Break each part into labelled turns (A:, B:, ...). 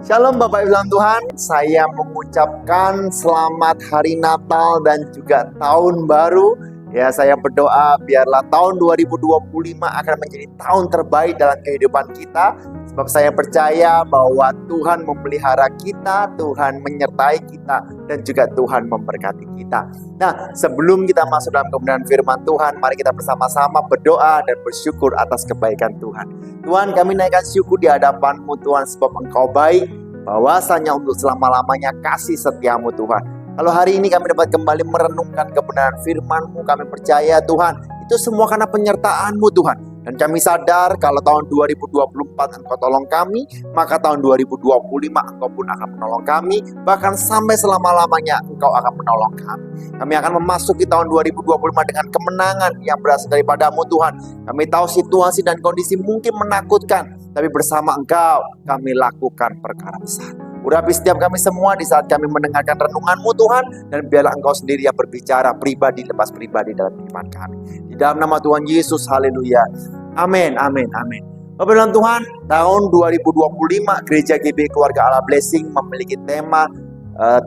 A: Shalom Bapak Ibu dalam Tuhan, saya mengucapkan selamat hari Natal dan juga tahun baru. Ya, saya berdoa biarlah tahun 2025 akan menjadi tahun terbaik dalam kehidupan kita. Sebab saya percaya bahwa Tuhan memelihara kita, Tuhan menyertai kita, dan juga Tuhan memberkati kita. Nah, sebelum kita masuk dalam kebenaran firman Tuhan, mari kita bersama-sama berdoa dan bersyukur atas kebaikan Tuhan. Tuhan, kami naikkan syukur di hadapan-Mu Tuhan, sebab Engkau baik, bahwasanya untuk selama-lamanya kasih setiamu Tuhan. Kalau hari ini kami dapat kembali merenungkan kebenaran firman-Mu, kami percaya Tuhan, itu semua karena penyertaan-Mu Tuhan. Dan kami sadar kalau tahun 2024 Engkau tolong kami, maka tahun 2025 Engkau pun akan menolong kami, bahkan sampai selama-lamanya Engkau akan menolong kami. Kami akan memasuki tahun 2025 dengan kemenangan yang berasal daripada-Mu Tuhan. Kami tahu situasi dan kondisi mungkin menakutkan, tapi bersama Engkau kami lakukan perkara besar. Urapi setiap kami semua di saat kami mendengarkan renungan-Mu Tuhan, dan biarlah Engkau sendiri yang berbicara pribadi lepas pribadi dalam kehidupan kami. Di dalam nama Tuhan Yesus, haleluya. Amin, amin, amin. Bapak dalam Tuhan, tahun 2025 Gereja GB Keluarga Allah Blessing memiliki tema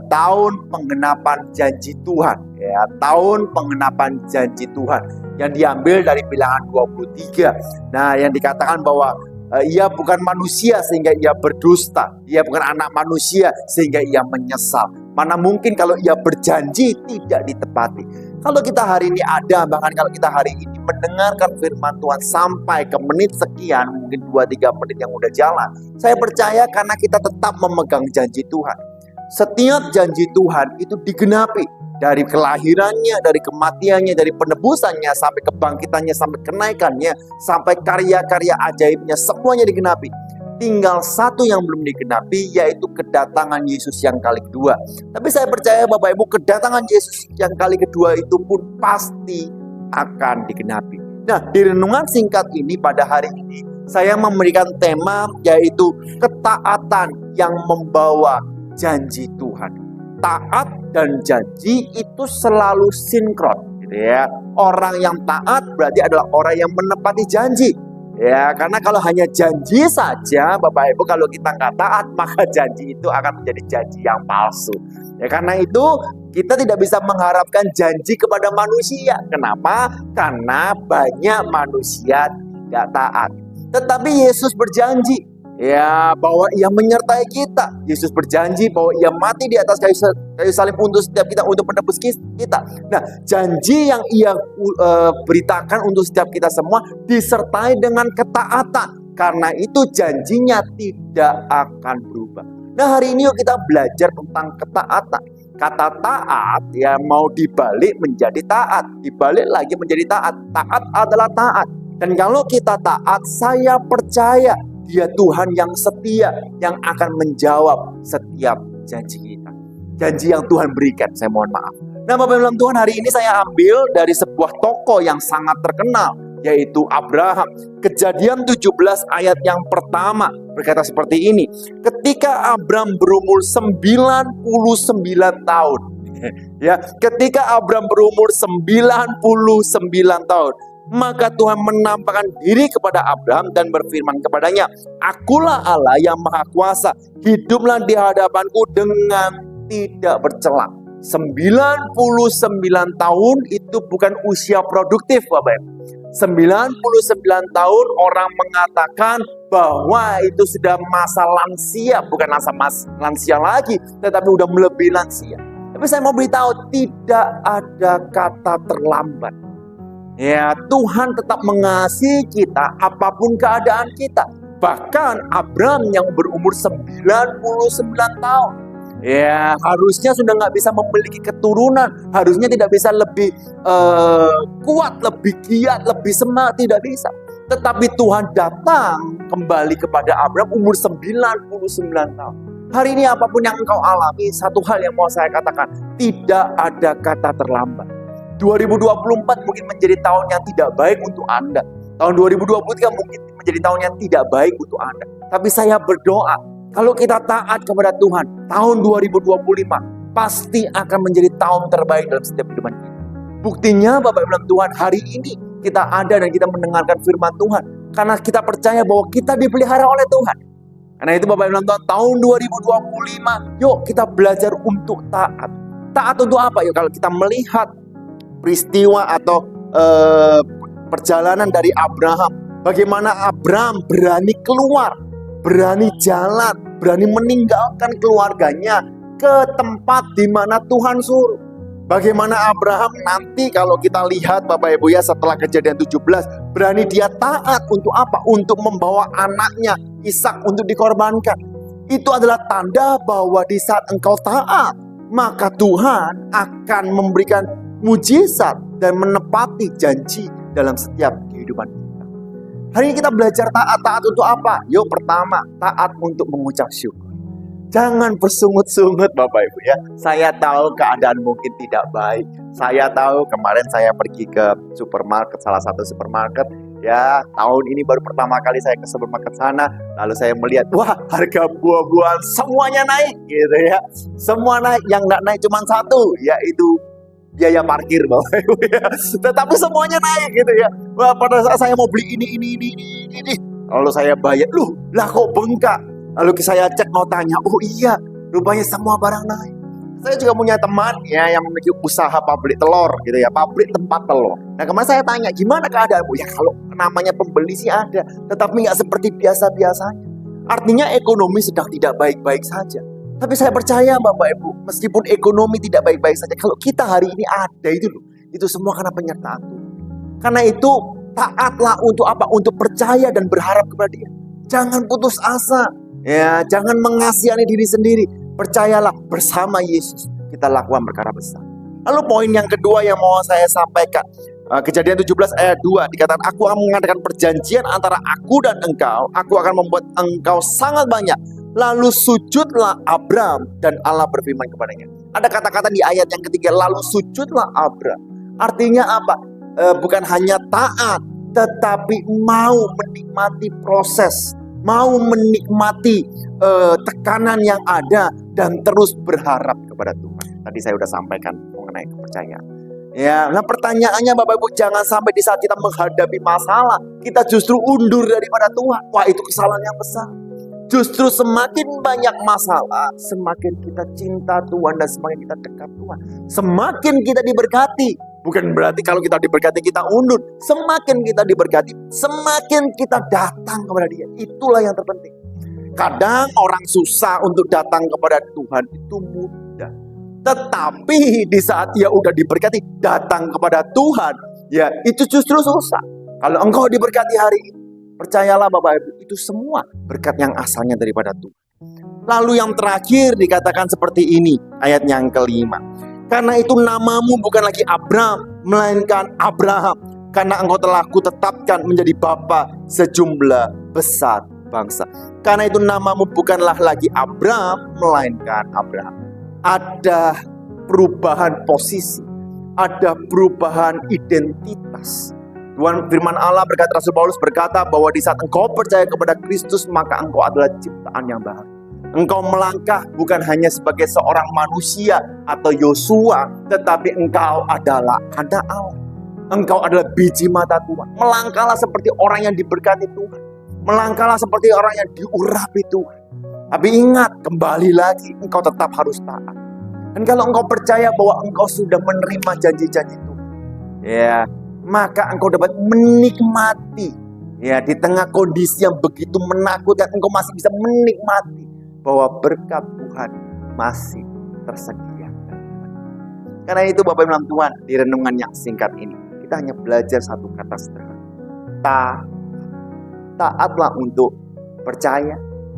A: tahun penggenapan janji Tuhan. Ya, tahun penggenapan janji Tuhan yang diambil dari Bilangan 23. Nah, yang dikatakan bahwa ia bukan manusia sehingga ia berdusta. Ia bukan anak manusia sehingga ia menyesal. Mana mungkin kalau ia berjanji tidak ditepati. Kalau kita hari ini ada, bahkan kalau kita hari ini mendengarkan firman Tuhan sampai ke menit sekian, mungkin 2-3 menit yang udah jalan, saya percaya karena kita tetap memegang janji Tuhan. Setiap janji Tuhan itu digenapi. Dari kelahirannya, dari kematiannya, dari penebusannya, sampai kebangkitannya, sampai kenaikannya, sampai karya-karya ajaibnya, semuanya digenapi. Tinggal satu yang belum digenapi, yaitu kedatangan Yesus yang kali kedua. Tapi saya percaya Bapak Ibu, kedatangan Yesus yang kali kedua itu pun pasti akan digenapi. Nah, di renungan singkat ini pada hari ini, saya memberikan tema yaitu ketaatan yang membawa janji Tuhan. Taat dan janji itu selalu sinkron, gitu ya. Orang yang taat berarti adalah orang yang menepati janji. Ya, karena kalau hanya janji saja, Bapak Ibu, kalau kita nggak taat, maka janji itu akan menjadi janji yang palsu. Ya, karena itu kita tidak bisa mengharapkan janji kepada manusia. Kenapa? Karena banyak manusia tidak taat. Tetapi Yesus berjanji, ya, bahwa ia menyertai kita. Yesus berjanji bahwa ia mati di atas kayu salib untuk setiap kita, untuk menebus kita. Nah, janji yang ia beritakan untuk setiap kita semua disertai dengan ketaatan. Karena itu janjinya tidak akan berubah. Nah, hari ini yuk kita belajar tentang ketaatan. Kata taat ya mau dibalik menjadi taat, dibalik lagi menjadi taat. Taat adalah taat. Dan kalau kita taat, saya percaya Dia Tuhan yang setia, yang akan menjawab setiap janji kita. Janji yang Tuhan berikan, saya mohon maaf. Nah, Bapak Ibu Tuhan, hari ini saya ambil dari sebuah tokoh yang sangat terkenal, yaitu Abraham. Kejadian 17 ayat yang pertama berkata seperti ini. Ketika Abraham berumur 99 tahun. Ya, ketika Abraham berumur 99 tahun. Maka Tuhan menampakkan diri kepada Abraham dan berfirman kepadanya, "Akulah Allah yang Maha Kuasa, hiduplah di hadapanku dengan tidak bercela." 99 tahun itu bukan usia produktif, Bapak Ibu. 99 tahun orang mengatakan bahwa itu sudah masa lansia, bukan masa lansia lagi, tetapi udah melebihi lansia. Tapi saya mau beritahu, tidak ada kata terlambat. Ya, Tuhan tetap mengasihi kita apapun keadaan kita. Bahkan Abraham yang berumur 99 tahun. Ya, harusnya sudah nggak bisa memiliki keturunan. Harusnya tidak bisa lebih kuat, lebih giat, lebih semangat. Tidak bisa. Tetapi Tuhan datang kembali kepada Abraham umur 99 tahun. Hari ini apapun yang engkau alami, satu hal yang mau saya katakan, tidak ada kata terlambat. 2024 mungkin menjadi tahun yang tidak baik untuk Anda. Tahun 2023 mungkin menjadi tahun yang tidak baik untuk Anda. Tapi saya berdoa, kalau kita taat kepada Tuhan, tahun 2025 pasti akan menjadi tahun terbaik dalam setiap kehidupan kita. Buktinya Bapak Ibu Tuhan, hari ini kita ada dan kita mendengarkan firman Tuhan. Karena kita percaya bahwa kita dipelihara oleh Tuhan. Karena itu Bapak Ibu nonton, tahun 2025, yuk kita belajar untuk taat. Taat untuk apa? Yuk kalau kita melihat peristiwa atau perjalanan dari Abraham, bagaimana Abraham berani keluar, berani jalan, berani meninggalkan keluarganya ke tempat di mana Tuhan suruh. Bagaimana Abraham nanti kalau kita lihat Bapak Ibu ya, setelah Kejadian 17, berani dia taat untuk apa? Untuk membawa anaknya Ishak untuk dikorbankan. Itu adalah tanda bahwa di saat engkau taat, maka Tuhan akan memberikan mujizat dan menepati janji dalam setiap kehidupan kita. Hari ini kita belajar taat. Taat untuk apa? Yuk, pertama, taat untuk mengucap syukur. Jangan bersungut-sungut Bapak Ibu ya. Saya tahu keadaan mungkin tidak baik. Saya tahu kemarin saya pergi ke supermarket, salah satu supermarket. Ya, tahun ini baru pertama kali saya ke supermarket sana. Lalu saya melihat, wah, harga buah-buahan semuanya naik gitu ya. Semua naik, yang nggak naik cuma satu, yaitu biaya parkir Bapak Ibu ya. Tetapi semuanya naik gitu ya. Wah, pada saat saya mau beli ini. Lalu saya bayar, lah kok bengkak? Lalu saya cek notanya, oh iya, rupanya semua barang naik. Saya juga punya teman ya yang memiliki usaha pabrik telur gitu ya, pabrik tempat telur. Nah kemarin saya tanya, gimana keadaanmu? Ya kalau namanya pembeli sih ada, tetapi nggak seperti biasa-biasanya. Artinya ekonomi sedang tidak baik-baik saja. Tapi saya percaya Bapak Ibu, meskipun ekonomi tidak baik-baik saja, kalau kita hari ini ada itu loh, itu semua karena penyertaan Tuhan. Karena itu taatlah untuk apa? Untuk percaya dan berharap kepada Dia. Jangan putus asa. Ya, jangan mengasihani diri sendiri. Percayalah, bersama Yesus kita lakukan perkara besar. Lalu poin yang kedua yang mau saya sampaikan, Kejadian 17 ayat 2 dikatakan, aku akan mengadakan perjanjian antara aku dan engkau. Aku akan membuat engkau sangat banyak. Lalu sujudlah Abram, dan Allah berfirman kepadanya. Ada kata-kata di ayat yang ketiga, lalu sujudlah Abram. Artinya apa? Bukan hanya taat, tetapi mau menikmati proses, mau menikmati tekanan yang ada, dan terus berharap kepada Tuhan. Tadi saya sudah sampaikan mengenai kepercayaan. Ya, nah pertanyaannya Bapak Ibu, jangan sampai di saat kita menghadapi masalah, kita justru undur daripada Tuhan. Wah, itu kesalahan yang besar. Justru semakin banyak masalah, semakin kita cinta Tuhan dan semakin kita dekat Tuhan. Semakin kita diberkati. Bukan berarti kalau kita diberkati kita undur. Semakin kita diberkati, semakin kita datang kepada Dia. Itulah yang terpenting. Kadang orang susah untuk datang kepada Tuhan itu mudah. Tetapi di saat ia udah diberkati, datang kepada Tuhan, ya itu justru susah. Kalau engkau diberkati hari ini, percayalah Bapak Ibu, itu semua berkat yang asalnya daripada Tuhan. Lalu yang terakhir dikatakan seperti ini, ayat yang kelima. Karena itu namamu bukan lagi Abram, melainkan Abraham. Karena engkau telah kutetapkan menjadi bapa sejumlah besar bangsa. Karena itu namamu bukanlah lagi Abram, melainkan Abraham. Ada perubahan posisi, ada perubahan identitas. Tuhan firman Allah berkata, Rasul Paulus berkata bahwa di saat engkau percaya kepada Kristus, maka engkau adalah ciptaan yang baru. Engkau melangkah bukan hanya sebagai seorang manusia atau Yosua, tetapi engkau adalah anak Allah. Engkau adalah biji mata Tuhan. Melangkahlah seperti orang yang diberkati Tuhan. Melangkahlah seperti orang yang diurapi Tuhan. Tapi ingat, kembali lagi, engkau tetap harus taat. Dan kalau engkau percaya bahwa engkau sudah menerima janji-janji Tuhan, ya, maka engkau dapat menikmati, ya, di tengah kondisi yang begitu menakutkan, engkau masih bisa menikmati bahwa berkat Tuhan masih tersedia. Karena itu Bapak Ibu dalam Tuhan, di renungan yang singkat ini, kita hanya belajar satu kata sederhana. Taatlah untuk percaya,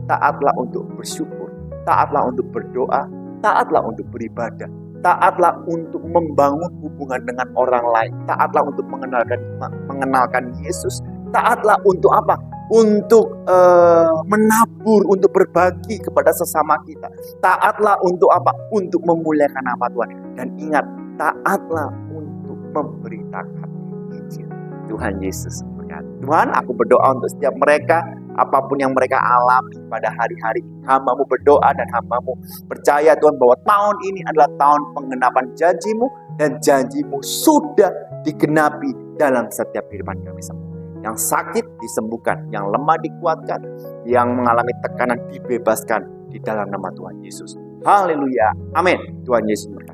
A: taatlah untuk bersyukur, taatlah untuk berdoa, taatlah untuk beribadah, taatlah untuk membangun hubungan dengan orang lain, taatlah untuk mengenalkan Yesus, taatlah untuk apa? Untuk menabur, untuk berbagi kepada sesama kita. Taatlah untuk apa? Untuk memuliakan nama Tuhan. Dan ingat, taatlah untuk memberitakan Injil. Tuhan Yesus berkata, Tuhan, aku berdoa untuk setiap mereka, apapun yang mereka alami pada hari-hari. Hamba-Mu berdoa dan Hamba-Mu percaya Tuhan bahwa tahun ini adalah tahun penggenapan janji-Mu, dan janji-Mu sudah digenapi dalam setiap kehidupan kami semua. Yang sakit disembuhkan, yang lemah dikuatkan, yang mengalami tekanan dibebaskan di dalam nama Tuhan Yesus. Haleluya. Amin. Tuhan Yesus memberkati.